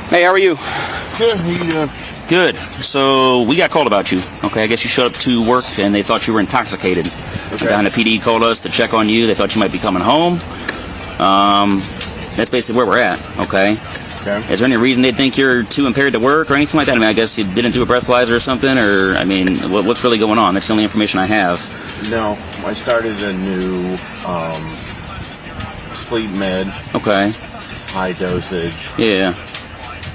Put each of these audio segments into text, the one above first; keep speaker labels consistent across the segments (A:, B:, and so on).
A: Hey, how are you?
B: Good. How you doing?
A: Good. So we got called about you. Okay, I guess you showed up to work and they thought you were intoxicated.
B: Okay.
A: The guy in the PD called us to check on you. They thought you might be coming home. That's basically where we're at. Okay.
B: Okay.
A: Is there any reason they think you're too impaired to work or anything like that? I mean, I guess you didn't do a breathalyzer or something, or I mean, what's really going on? That's the only information I have.
B: No, I started a new sleep med.
A: Okay.
B: It's high dosage.
A: Yeah.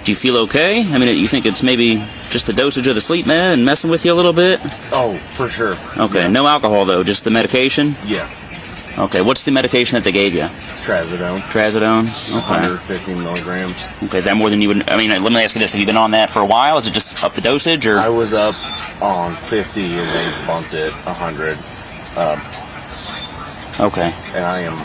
A: Do you feel okay? I mean, you think it's maybe just the dosage of the sleep med and messing with you a little bit?
B: Oh, for sure.
A: Okay.
B: Yeah.
A: No alcohol though, just the medication?
B: Yeah.
A: Okay. What's the medication that they gave you?
B: Trazodone.
A: Trazodone? Okay.
B: 150 milligrams.
A: Okay, is that more than you would... I mean, let me ask you this. Have you been on that for a while? Is it just up the dosage, or...
B: I was up on 50 and they bumped it 100.
A: Okay.
B: And I am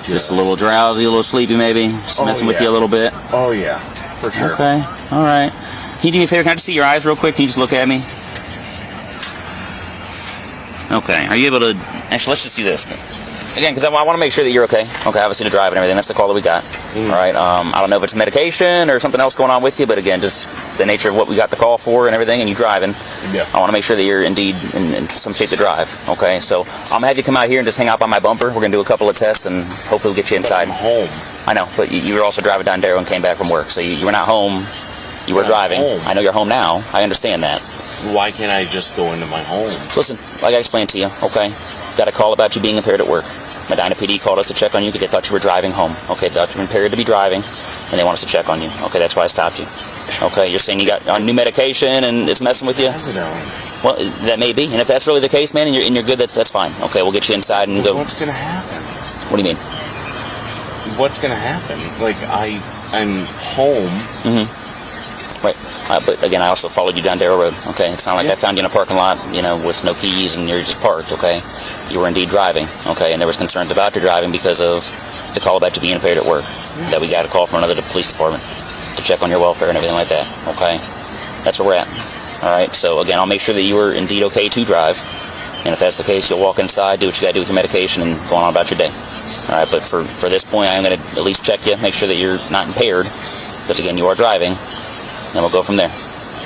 A: Just a little drowsy, a little sleepy maybe? Just messing with you a little bit?
B: Oh, yeah. For sure.
A: Okay. All right. Can you do me a favor? Can I just see your eyes real quick? Can you just look at me? Okay. Are you able to... Actually, let's just do this. Again, because I want to make sure that you're okay. Okay, obviously to drive and everything. That's the call that we got. All right. I don't know if it's medication or something else going on with you, but again, just the nature of what we got the call for and everything, and you driving.
B: Yeah.
A: I want to make sure that you're indeed in some shape to drive. Okay, so I'm going to have you come out here and just hang out by my bumper. We're going to do a couple of tests, and hopefully we'll get you inside.
B: I'm home.
A: I know, but you were also driving down Darrow and came back from work, so you were not home. You were driving.
B: Home.
A: I know you're home now. I understand that.
B: Why can't I just go into my home?
A: Listen, like I explained to you, okay? Got a call about you being impaired at work. Medina PD called us to check on you because they thought you were driving home. Okay, they thought you were impaired to be driving, and they want us to check on you. Okay, that's why I stopped you. Okay, you're saying you got on new medication and it's messing with you?
B: Trazodone.
A: Well, that may be, and if that's really the case, man, and you're good, that's fine. Okay, we'll get you inside and go.
B: What's gonna happen?
A: What do you mean?
B: What's gonna happen? Like I'm home.
A: Mm-hmm. Right, but again, I also followed you down Darrow Road. Okay, it's not like I found you in a parking lot, with no keys and you're just parked. Okay, you were indeed driving. Okay, and there was concerns about your driving because of the call about you being impaired at work. Yeah. That we got a call from another police department to check on your welfare and everything like that. Okay, that's where we're at. All right, so again, I'll make sure that you were indeed okay to drive, and if that's the case, you'll walk inside, do what you got to do with your medication, and go on about your day. All right, but for this point, I'm going to at least check you, make sure that you're not impaired, because again, you are driving. And we'll go from there.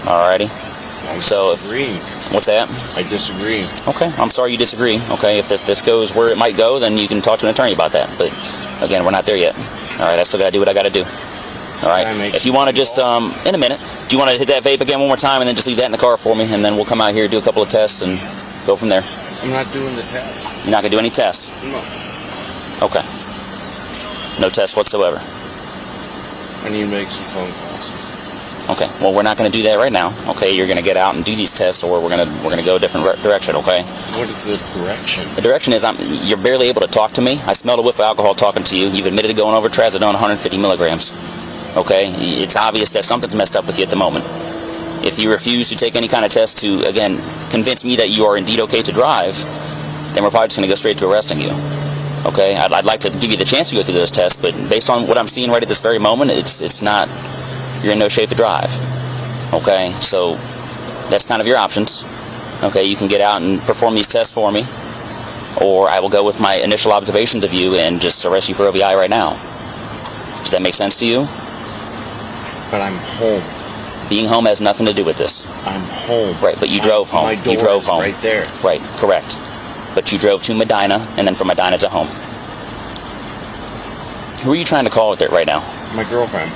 A: Alrighty.
B: I disagree.
A: What's that?
B: I disagree.
A: Okay. I'm sorry you disagree. Okay. If this goes where it might go, then you can talk to an attorney about that. But again, we're not there yet. Alright. I still got to do what I got to do. Alright. If you want to just, in a minute, do you want to hit that vape again one more time and then just leave that in the car for me? And then we'll come out here, do a couple of tests, and go from there.
B: I'm not doing the test.
A: You're not going to do any tests?
B: No.
A: Okay. No tests whatsoever.
B: I need to make some phone calls.
A: Okay. Well, we're not going to do that right now. Okay. You're going to get out and do these tests, or we're going to go a different direction. Okay.
B: What is the direction?
A: The direction is you're barely able to talk to me. I smelled a whiff of alcohol talking to you. You've admitted to going over Trazodone 150 milligrams. Okay. It's obvious that something's messed up with you at the moment. If you refuse to take any kind of test to, again, convince me that you are indeed okay to drive, then we're probably just going to go straight to arresting you. Okay. I'd like to give you the chance to go through those tests, but based on what I'm seeing right at this very moment, it's not. You're in no shape to drive. Okay, so that's kind of your options. Okay, you can get out and perform these tests for me, or I will go with my initial observations of you and just arrest you for OVI right now. Does that make sense to you?
B: But I'm home.
A: Being home has nothing to do with this.
B: I'm home.
A: Right, but you drove home.
B: My door
A: you drove
B: is
A: home.
B: right there.
A: Right, correct. But you drove to Medina, and then from Medina to home. Who are you trying to call with it right now?
B: My girlfriend.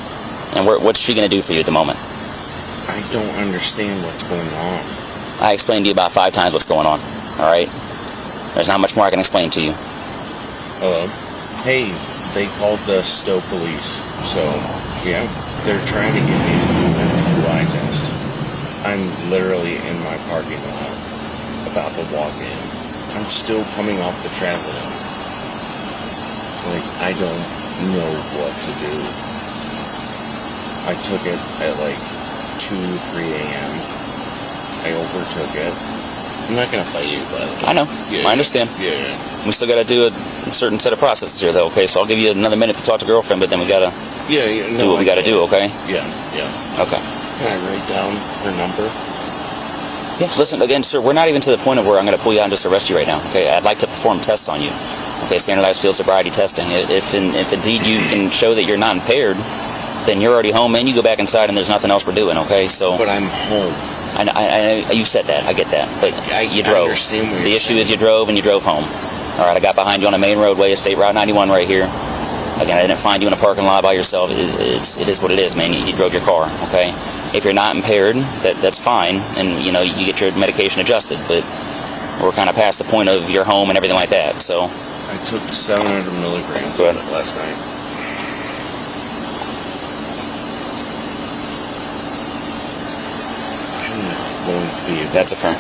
A: And what's she going to do for you at the moment?
B: I don't understand what's going on.
A: I explained to you about 5 times what's going on. All right? There's not much more I can explain to you.
B: Hello? Hey, they called the Stowe police. So, yeah, they're trying to get me to do an DUI test. I'm literally in my parking lot, about to walk in. I'm still coming off the Trazodone. Like, I don't know what to do. I took it at like 2, 3 a.m. I overtook it. I'm not going to fight you, but...
A: I know.
B: Yeah,
A: I understand.
B: Yeah.
A: We still got to do a certain set of processes here, though, okay? So I'll give you another minute to talk to girlfriend, but then we got to do what we got to do, okay?
B: Yeah.
A: Okay.
B: Can I write down her number?
A: Yes. Listen, again, sir, we're not even to the point of where I'm going to pull you out and just arrest you right now, okay? I'd like to perform tests on you, okay? Standardized field sobriety testing. If indeed you can show that you're not impaired, then you're already home, and you go back inside, and there's nothing else we're doing, okay? So,
B: But I'm home.
A: I you said that. I get that. But you drove.
B: I understand what
A: the
B: you're
A: issue
B: saying.
A: is you drove, and you drove home. All right, I got behind you on a main roadway, State Route 91 right here. Again, I didn't find you in a parking lot by yourself. It is what it is, man. You drove your car, okay? If you're not impaired, that's fine, and, you know, you get your medication adjusted, but we're kind of past the point of your home and everything like that, so.
B: I took 700 milligrams
A: Go ahead.
B: last night. I'm going to be.
A: That's a firm.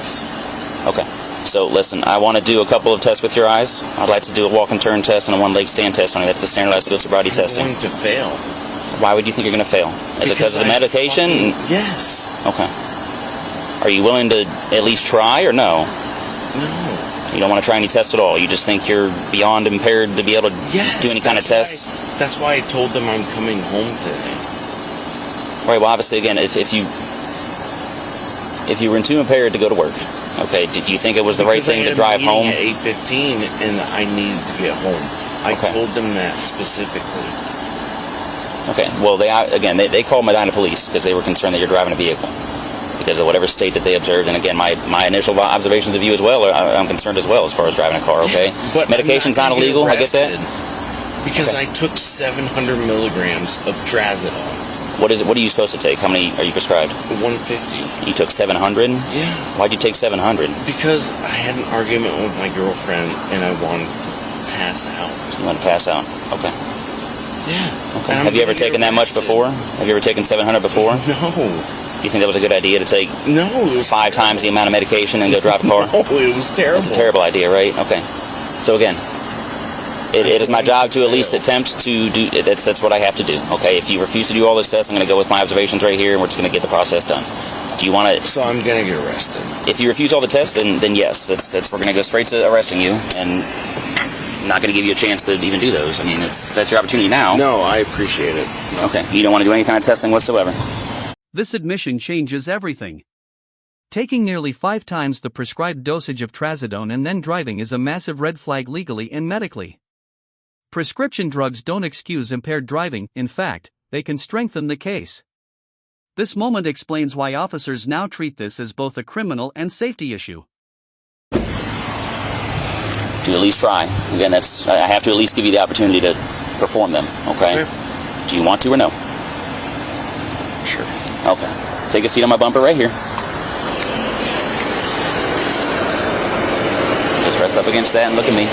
A: Okay. So listen, I want to do a couple of tests with your eyes. I'd like to do a walk and turn test and a one-leg stand test on you. That's the standardized field sobriety testing.
B: I'm going to fail.
A: Why would you think you're going to fail? Is it because of the medication?
B: Yes.
A: Okay. Are you willing to at least try or no?
B: No.
A: You don't want to try any tests at all? You just think you're beyond impaired to be able to
B: Yes,
A: do any kind of tests?
B: That's why I told them I'm coming home today.
A: Right, well, obviously, again, if you were too impaired to go to work, okay, did you think it was the right thing to drive home?
B: At 8:15, and I needed to get home. I told them that specifically.
A: Okay, well, they called Medina Police because they were concerned that you're driving a vehicle because of whatever state that they observed. And again, my initial observations of you as well, I'm concerned as well as far as driving a car, okay?
B: But
A: medication's not illegal, I get that.
B: Because
A: Okay.
B: I took 700 milligrams of Trazodone.
A: What is it? What are you supposed to take? How many are you prescribed?
B: 150.
A: You took 700?
B: Yeah.
A: Why'd you take 700?
B: Because I had an argument with my girlfriend and I wanted to pass out.
A: You want to pass out? Okay.
B: Yeah.
A: Okay. Have you ever taken that much before? Have you ever taken 700 before?
B: No.
A: Do you think that was a good idea to take
B: No. It was
A: 5 times the amount of medication and go drive a car?
B: No, it was terrible.
A: That's a terrible idea, right? Okay. So again, it is my job to at least attempt to do. That's what I have to do. Okay. If you refuse to do all this tests, I'm going to go with my observations right here, and we're just going to get the process done. Do you want to?
B: So I'm gonna get arrested.
A: If you refuse all the tests, then yes, that's we're going to go straight to arresting you, and I'm not going to give you a chance to even do those. I mean, that's your opportunity now.
B: No, I appreciate it.
A: Okay. You don't want to do any kind of testing whatsoever.
C: This admission changes everything. Taking nearly 5 times the prescribed dosage of Trazodone and then driving is a massive red flag legally and medically. Prescription drugs don't excuse impaired driving, in fact, they can strengthen the case. This moment explains why officers now treat this as both a criminal and safety issue.
A: To at least try. Again, I have to at least give you the opportunity to perform them, okay? Do you want to or no?
B: Sure.
A: Okay. Take a seat on my bumper right here. Just rest up against that and look at me.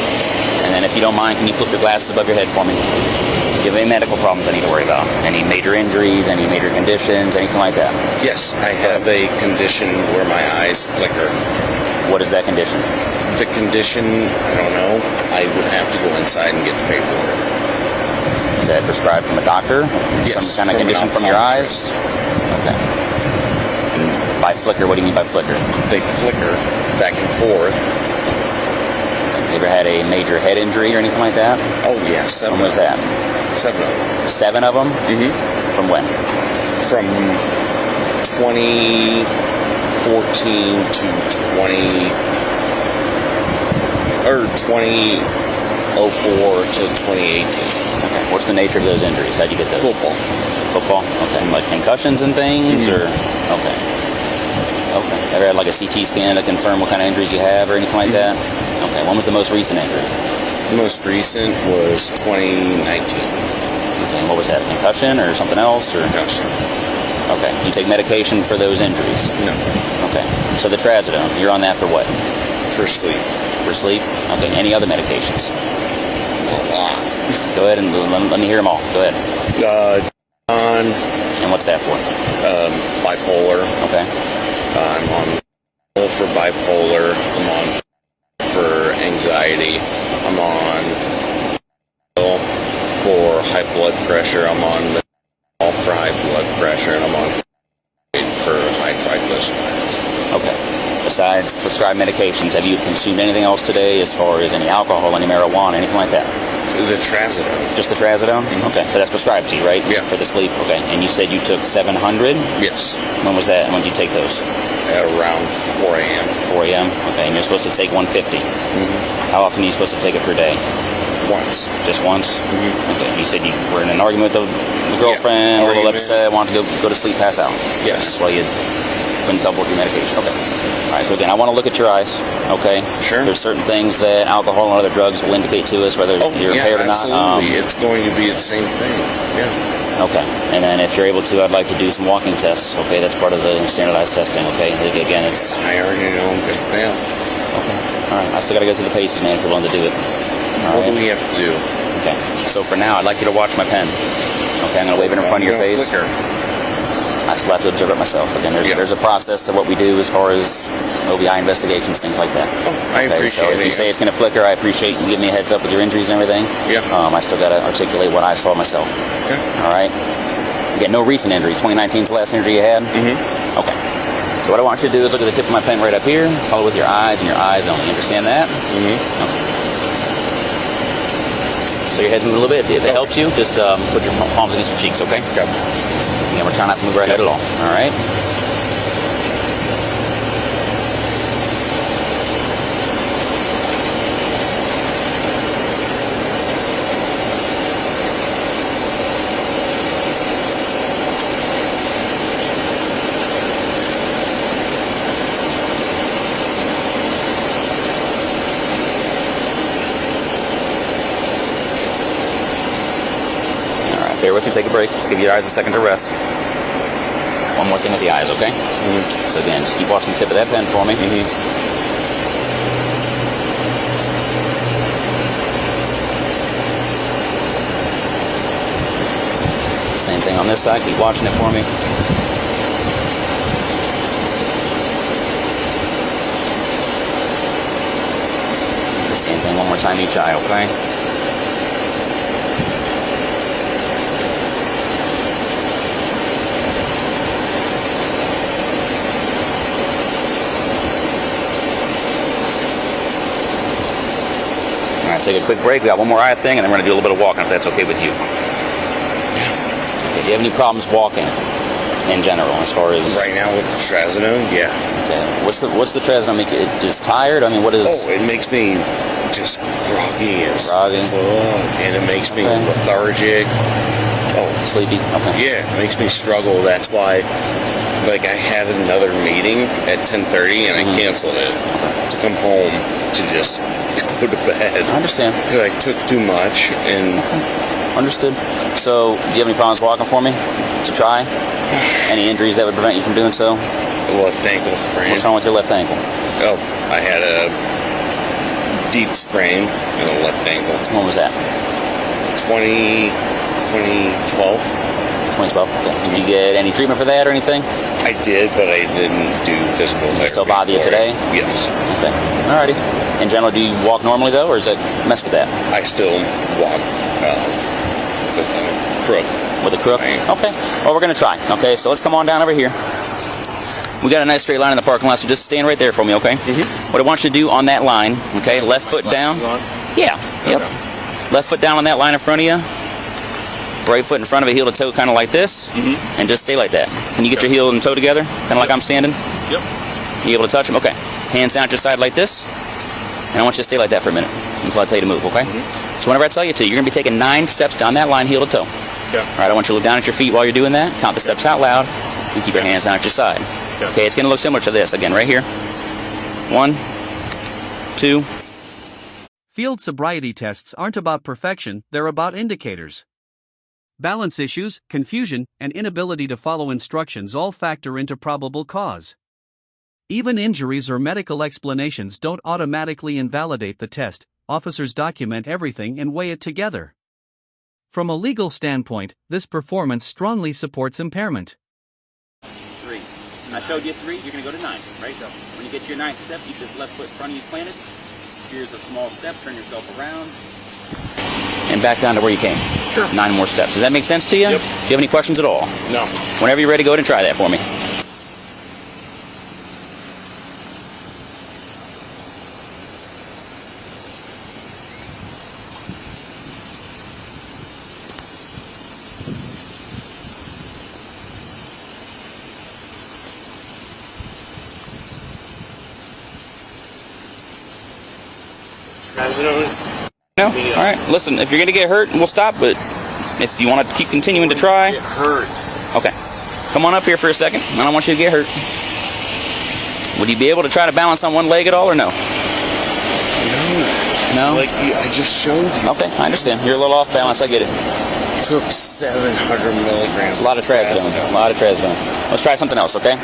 A: And then if you don't mind, can you flip your glasses above your head for me? Do you have any medical problems I need to worry about? Any major injuries, any major conditions, anything like that?
B: Yes, I have a condition where my eyes flicker.
A: What is that condition?
B: The condition, I don't know. I would have to go inside and get the paperwork.
A: Is that prescribed from a doctor?
B: Yes,
A: Some kind of condition from your eyes? Okay. And by flicker, what do you mean by flicker?
B: They flicker back and forth.
A: You ever had a major head injury or anything like that?
B: Oh, yeah. 7
A: When was that?
B: 7 of them.
A: 7 of them?
B: Mm-hmm.
A: From when?
B: From 2014 to 2004 to 2018.
A: Okay. What's the nature of those injuries? How'd you get those?
B: Football.
A: Football? Okay. Like concussions and things? Or okay. Okay. Ever had like a CT scan to confirm what kind of injuries you have or anything like that? Okay. When was the most recent injury?
B: The most recent was 2019.
A: Okay. And what was that? Concussion or something else? Or
B: Concussion.
A: okay. You take medication for those injuries?
B: No.
A: Okay. So the Trazodone, you're on that for what?
B: For sleep.
A: For sleep? Okay. Any other medications?
B: A lot.
A: Go ahead and let me hear them all. Go ahead.
B: On
A: And what's that for?
B: bipolar.
A: Okay.
B: I'm on for bipolar. I'm on for anxiety. I'm on for high blood pressure. I'm on for high blood pressure, and I'm on for high triglycerides.
A: Okay. Besides prescribed medications, have you consumed anything else today as far as any alcohol, any marijuana, anything like that?
B: The Trazodone.
A: Just the Trazodone? Okay. But that's prescribed to you, right?
B: Yeah.
A: For the sleep? Okay. And you said you took 700?
B: Yes.
A: When was that? When did you take those?
B: At around 4 a.m.
A: 4 a.m.? Okay. And you're supposed to take 150. How often are you supposed to take it per day?
B: Once.
A: Just once?
B: Mm-hmm.
A: Okay. You said you were in an argument with the girlfriend, a little upset, wanted to go to sleep, pass out.
B: Yes.
A: That's why you couldn't self-work your medication. Okay. All right, so again, I want to look at your eyes, okay?
B: Sure.
A: There's certain things that alcohol and other drugs will indicate to us, whether you're impaired or not.
B: Absolutely. It's going to be the same thing. Yeah.
A: Okay. And then if you're able to, I'd like to do some walking tests, okay? That's part of the standardized testing, okay? Again, it's...
B: I already know I'm going to fail.
A: Okay. All right. I still got to go through the paces, man, if you're willing to do it. All
B: What
A: right.
B: do we have to do?
A: Okay. So for now, I'd like you to watch my pen. Okay, I'm going to wave it in front of your face.
B: Flicker.
A: I still have to observe it myself. Again, there's a process to what we do as far as OBI investigations, things like that.
B: Oh, I
A: Okay, so
B: appreciate
A: if
B: it.
A: you say it's going to flicker, I appreciate you giving me a heads up with your injuries and everything.
B: Yeah.
A: I still got to articulate what I saw myself.
B: Okay.
A: All right. Again, no recent injuries. 2019 is the last injury you had?
B: Mm-hmm.
A: Okay. So what I want you to do is look at the tip of my pen right up here. Follow with your eyes and your eyes only. Understand that?
B: Mm-hmm.
A: Okay. So your head's moving a little bit. If it helps you, just put your palms against your cheeks, okay?
B: Okay.
A: Again, we're trying not to move our head at all. All right? Bear with me, take a break. Give your eyes a second to rest. One more thing with the eyes, okay?
B: Mm-hmm.
A: So again, just keep watching the tip of that pen for me.
B: Mm-hmm.
A: Same thing on this side. Keep watching it for me. The same thing one more time each eye, okay? Take a quick break. We got one more eye thing, and then we're going to do a little bit of walking, if that's okay with you. Okay, do you have any problems walking in general, as far as...
B: Right now with the Trazodone, yeah.
A: Okay. What's the Trazodone make it just tired? I mean, what is...
B: Oh, it makes me just groggy and
A: Groggy.
B: and it makes me lethargic. Oh,
A: Sleepy? Okay.
B: yeah, it makes me struggle. That's why, like, I had another meeting at 10:30 and I canceled it to come home to just go to bed.
A: I understand.
B: Because I took too much and...
A: Understood. So, do you have any problems walking for me to try? Any injuries that would prevent you from doing so?
B: left ankle sprain.
A: What's wrong with your left ankle?
B: Oh, I had a deep sprain in the left ankle.
A: When was that?
B: 2012.
A: 2012. Okay. Did you get any treatment for that or anything?
B: I did, but I didn't do physical therapy.
A: Does it still bother you
B: for
A: today?
B: it. Yes.
A: Okay. Alrighty. In general, do you walk normally though, or does it mess with that?
B: I still walk with a crook.
A: With a crook?
B: Right.
A: Okay. Well, we're going to try. Okay, so let's come on down over here. We got a nice straight line in the parking lot, so just stand right there for me, okay?
B: Mm-hmm.
A: What I want you to do on that line, okay, left foot down. Yeah, yep.
B: Okay.
A: Left foot down on that line in front of you. Right foot in front of it, heel to toe, kind of like this.
B: Mm-hmm.
A: And just stay like that. Can you get your heel and toe together? Kind of like I'm standing?
B: Yep.
A: You able to touch them? Okay. Hands down at your side like this. And I want you to stay like that for a minute until I tell you to move, okay?
B: Mm-hmm.
A: So whenever I tell you to, you're going to be taking 9 steps down that line, heel to toe.
B: Yeah.
A: All right, I want you to look down at your feet while you're doing that. Count the steps out loud. And keep your hands down at your side.
B: Yeah.
A: Okay, it's going to look similar to this. Again, right here. 1, 2.
C: Field sobriety tests aren't about perfection, they're about indicators. Balance issues, confusion, and inability to follow instructions all factor into probable cause. Even injuries or medical explanations don't automatically invalidate the test. Officers document everything and weigh it together. From a legal standpoint, this performance strongly supports impairment.
A: 3. And I showed you 3, you're going to go to 9, right? So when you get to your 9th step, keep this left foot in front of you planted. Series of small steps, turn yourself around. And back down to where you came.
B: Sure.
A: 9 more steps. Does that make sense to you?
B: Yep.
A: Do you have any questions at all?
B: No.
A: Whenever you're ready, go ahead and try that for me.
B: Trazodone?
A: No, No?
B: me up.
A: All right. Listen, if you're going to get hurt, we'll stop, but if you want to keep continuing to try...
B: Get hurt.
A: Okay. Come on up here for a second. I don't want you to get hurt. Would you be able to try to balance on one leg at all, or no? No?
B: Like I just showed you.
A: Okay, I understand. You're a little off balance. I get it.
B: Took 700 milligrams.
A: A lot of Trazodone. A lot of Trazodone. Let's try something else, okay?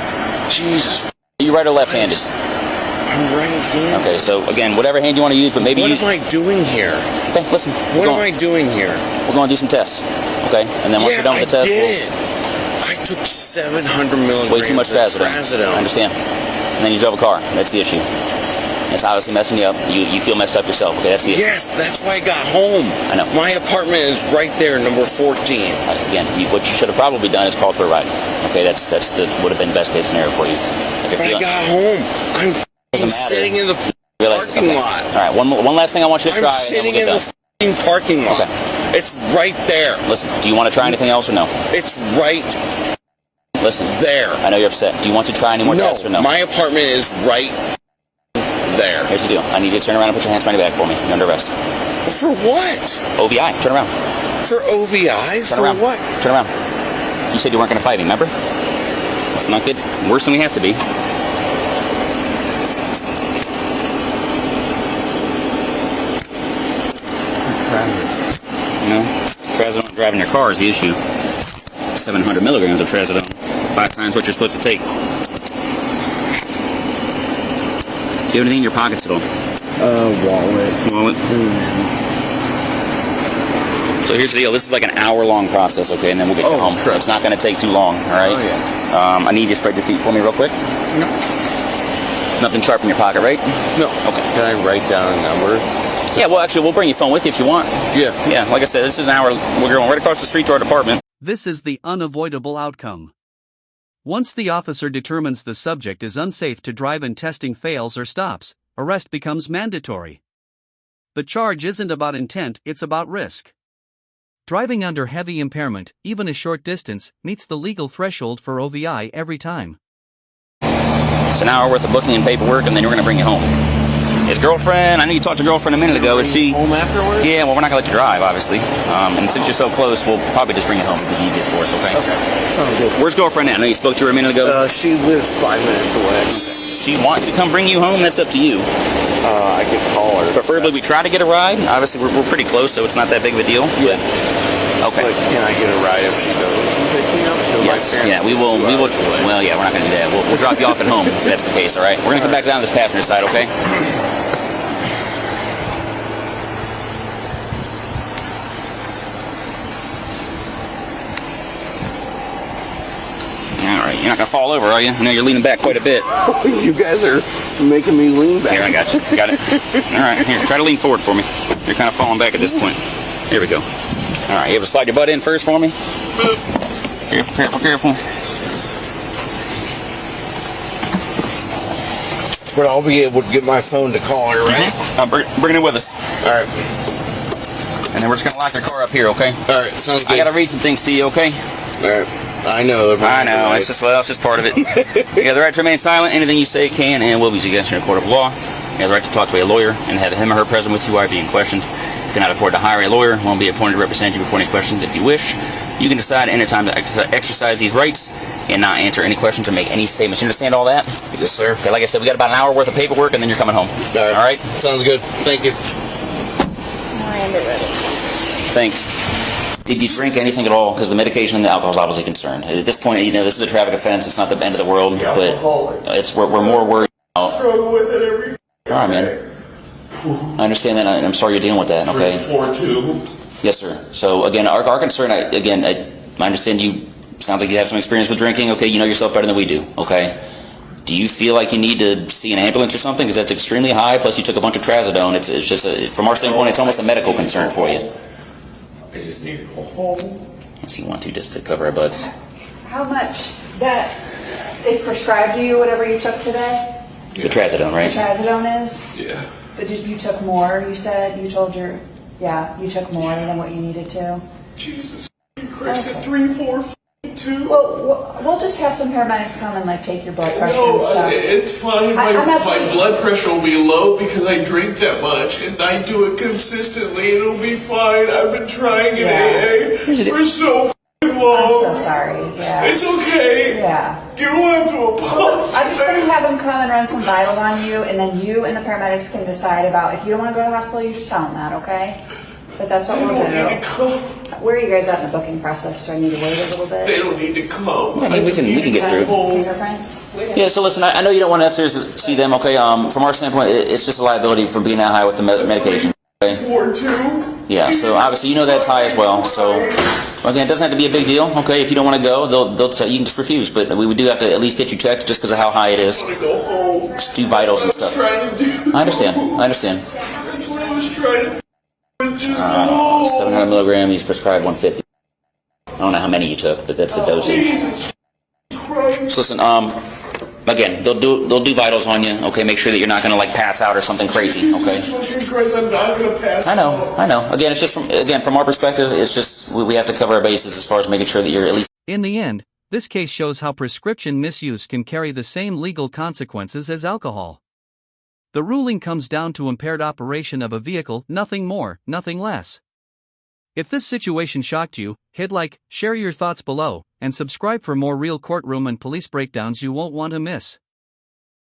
B: Jesus.
A: Are you right or left-handed?
B: I'm right-handed.
A: Okay, so again, whatever hand you want to use, but maybe
B: What am I doing here?
A: Okay, listen.
B: What am I doing here?
A: We're going to do some tests, okay? And then once we're done with the test,
B: I took 700 milligrams.
A: Way too much
B: of
A: Trazodone. I understand. And then you drove a car. That's the issue. It's obviously messing you up. You feel messed up yourself. Okay, that's the issue.
B: Yes, that's why I got home.
A: I know.
B: My apartment is right there, number 14.
A: Again, what you should have probably done is called for a ride. Okay, would have been best case scenario for you.
B: But I got home. I'm sitting in the parking lot.
A: All right, one last thing I want you to try.
B: I'm sitting in the parking lot.
A: Okay.
B: It's right there.
A: Listen, do you want to try anything else or no?
B: It's right
A: Listen.
B: there.
A: I know you're upset. Do you want to try any more tests or no?
B: My apartment is right there.
A: Here's the deal. I need you to turn around and put your hands behind your back for me. You're under arrest.
B: For what?
A: OVI. Turn around.
B: For OVI?
A: Turn
B: For
A: around.
B: what?
A: Turn around. You said you weren't going to fight me, remember? That's not good. Worse than we have to be. You know, Trazodone driving your car is the issue. 700 milligrams of Trazodone. 5 times what you're supposed to take. Do you have anything in your pockets at all? Wallet. So here's the deal. This is like an hour-long process, okay? And then we'll get you home. Sure. It's not going to take too long, all right?
B: Oh, yeah.
A: I need you to spread your feet for me real quick.
B: No.
A: Nothing sharp in your pocket, right?
B: No.
A: Okay.
B: Can I write down a number?
A: Yeah, well, actually, we'll bring your phone with you if you want.
B: Yeah.
A: Yeah, like I said, this is an hour. We're going right across the street to our department.
C: This is the unavoidable outcome. Once the officer determines the subject is unsafe to drive and testing fails or stops, arrest becomes mandatory. The charge isn't about intent, it's about risk. Driving under heavy impairment, even a short distance, meets the legal threshold for OVI every time.
A: It's an hour worth of booking and paperwork, and then we're going to bring you home. His girlfriend, I know you talked to your girlfriend a minute ago. Is she
B: home afterwards?
A: Yeah, well, we're not going to let you drive, obviously. And since you're so close, we'll probably just bring you home. It's the easiest for us, okay?
B: Okay, sounds good.
A: Where's girlfriend at? I know you spoke to her a minute ago.
B: She lives 5 minutes away.
A: She wants to come bring you home? That's up to you.
B: I could call her.
A: Preferably, we try to get a ride. Obviously, we're pretty close, so it's not that big of a deal.
B: Yeah.
A: Okay.
B: But can I get a ride if she doesn't pick me up?
A: Yes. Yeah, we will. Well, yeah, we're not going to do that. We'll drop you off at home if that's the case, all right? We're going to come back down to this passenger side, okay? You're not going to fall over, are you? I know you're leaning back quite a bit.
B: You guys are making me lean back.
A: Here, I got you. Got it. All right, here. Try to lean forward for me. You're kind of falling back at this point. Here we go. All right, you able to slide your butt in first for me? Careful, careful, careful.
B: But I'll be able to get my phone to call her, right?
A: Bring it with us.
B: All right.
A: And then we're just going to lock your car up here, okay?
B: All right, sounds good.
A: I got to read some things to you, okay?
B: All right. I know.
A: I know. It's just part of it. You have the right to remain silent. Anything you say can and will be used against you in a court of law. You have the right to talk to a lawyer and have him or her present with you while being questioned. You cannot afford to hire a lawyer. Won't be appointed to represent you before any questions. If you wish, you can decide at any time to exercise these rights and not answer any questions or make any statements. You understand all that?
B: Yes, sir.
A: Okay, like I said, we got about an hour worth of paperwork, and then you're coming home.
B: All right. Sounds good. Thank you.
D: Miranda ready.
A: Thanks. Did you drink anything at all? Because the medication and the alcohol is obviously concerned. At this point, you know, this is a traffic offense. It's not the end of the world, but we're more worried about.
E: Struggle with it every
A: All right, man. I understand that, and I'm sorry you're dealing with that. Okay.
E: 4-2.
A: Yes, sir. So again, our concern. I understand you. Sounds like you have some experience with drinking. Okay, you know yourself better than we do. Okay. Do you feel like you need to see an ambulance or something? Because that's extremely high. Plus, you took a bunch of Trazodone. It's just from our standpoint, it's almost a medical concern for you.
E: I just need to go home.
A: Unless you want to, just to cover our butts.
D: How much that it's prescribed to you, whatever you took today?
A: The Trazodone, right?
D: Trazodone is?
E: Yeah.
D: But you took more, you said? You told you took more than what you needed to?
E: Jesus Christ, at 3, 4, 2. 42.
D: Well, we'll just have some paramedics come and like take your blood pressure and
E: No,
D: stuff.
E: it's fine.
D: I'm
E: My
D: asking-
E: blood pressure will be low because I drink that much, and I do it consistently. It'll be fine. I've been trying in AA for so long.
D: I'm so sorry. Yeah.
E: It's okay.
D: Yeah.
E: You don't have to apologize.
D: I'm just gonna have them come and run some vitals on you, and then you and the paramedics can decide about if you don't want to go to the hospital. You just tell them that, okay? But that's what
E: They
D: we'll
E: don't need
D: do.
E: to come.
D: Where are you guys at in the booking process? Do I need to wait a little bit?
E: They don't need to come.
A: I mean, we can get through.
D: Fingerprints?
A: Yeah, so listen, I know you don't want to necessarily see them, okay? From our standpoint, it's just a liability for being that high with the medication, okay?
E: 42.
A: Yeah, so obviously you know that's high as well, so again, it doesn't have to be a big deal, okay? If you don't want to go, they'll tell you can just refuse, but we do have to at least get you checked just because of how high it is.
E: I want to go home.
A: Just do vitals and stuff.
E: Trying to do.
A: I understand.
E: That's what I was trying to. Just go.
A: 700 milligrams, he's prescribed 150. I don't know how many you took, but that's the dosage.
E: Jesus Christ.
A: So listen, again, they'll do vitals on you, okay? Make sure that you're not going to like pass out or something crazy, okay?
E: Jesus Christ, I'm not gonna pass.
A: I know. Again, it's just from our perspective, it's just we have to cover our bases as far as making sure that you're at least.
C: In the end, this case shows how prescription misuse can carry the same legal consequences as alcohol. The ruling comes down to impaired operation of a vehicle, nothing more, nothing less. If this situation shocked you, hit like, share your thoughts below, and subscribe for more real courtroom and police breakdowns you won't want to miss.